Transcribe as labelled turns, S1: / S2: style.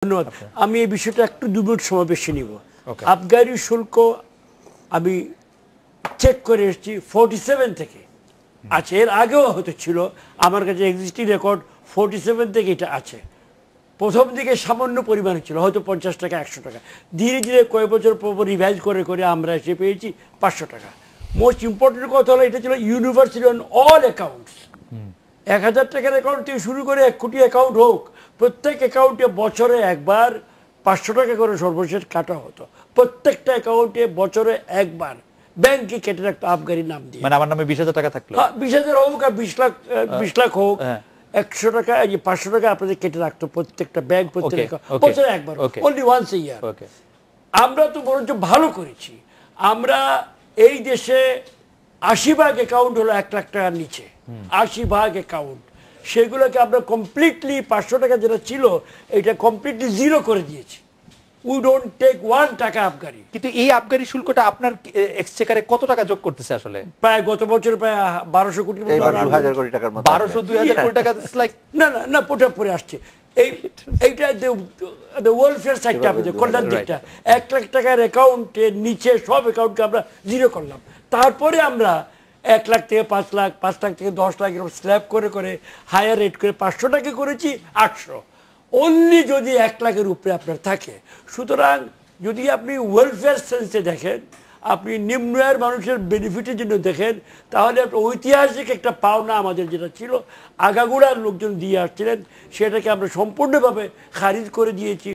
S1: ধন্যবাদ। আমি এই বিষয়টা একটু 2 মিনিট সময় বেশি নিব। আবগারি শুল্ক আমি চেক করে এসেছি 47 থেকে আছে, এর আগেও হয়তো ছিল, আমার কাছে এক্সিস্টিং রেকর্ড 47 থেকে এটা আছে। প্রথম দিকে সামান্য পরিমাণে ছিল, হয়তো 50 টাকা 100 টাকা, ধীরে ধীরে কয়েক বছর পর রিভাইজ করে করে আমরা এসে পেয়েছি 500 টাকা। মোস্ট ইম্পর্টেন্ট কথা হলো এটা ছিল ইউনিভার্সাল অন অল অ্যাকাউন্টস। 1000 টাকার অ্যাকাউন্ট থেকে শুরু করে 1 কোটি অ্যাকাউন্ট হোক, প্রত্যেক অ্যাকাউন্টে বছরে একবার 500 টাকা করে সর্বশেষ কাটা হতো। প্রত্যেকটা অ্যাকাউন্টে বছরে একবার ব্যাংকে কেটে রাখতো আবগারি নাম দিয়ে।
S2: মানে আমার নামে 20,000 টাকা থাকলো,
S1: 20,000 হোক আর 20 লাখ হোক, 100 টাকা 500 টাকা আপনাদের কেটে রাখতো প্রত্যেকটা ব্যাংক, প্রত্যেকটা বছরে একবার, অনলি ওয়ান্স এ ইয়ার। আমরা তো বরঞ্চ ভালো করেছি। আমরা এই দেশে 80% অ্যাকাউন্ট হলো 1 লাখ টাকার নিচে, 80% অ্যাকাউন্ট, সেগুলোকে আমরা কমপ্লিটলি 500 টাকা যেটা ছিল এটা কমপ্লিটলি জিরো করে দিয়েছি। উই ডোন্ট টেক 1 টাকা আবগারি।
S2: কিন্তু এই আবগারি শুল্কটা আপনার এক্সচেকারে কত টাকা যোগ করতেছে আসলে?
S1: প্রায় গত বছর প্রায় 1200 কোটি,
S3: 2,000 কোটি টাকার মতো।
S2: 1200-2000 কোটি টাকা, লাইক
S1: না না না, পোটা পরে আসছে। এইটা ওয়েলফেয়ার সাইডটা, আমাদের কল্যাণ দিকটা। 1 লাখ টাকার অ্যাকাউন্টের নিচে সব অ্যাকাউন্টকে আমরা জিরো করলাম। তারপরে আমরা 1 লাখ থেকে 5 লাখ, 5 লাখ থেকে 10 লাখ এরকম স্ল্যাব করে করে হায়ার রেট করে 500 টাকা করেছি 800, অনলি যদি 1 লাখের উপরে আপনার থাকে। সুতরাং যদি আপনি ওয়েলফেয়ার সেন্সে দেখেন, আপনি নিম্ন আয়ের মানুষের বেনিফিটের জন্য দেখেন, তাহলে ঐতিহাসিক একটা পাওনা আমাদের যেটা ছিল, আগাগোড়ার লোকজন দিয়ে আসছিলেন, সেটাকে আমরা সম্পূর্ণভাবে খারিজ করে দিয়েছি।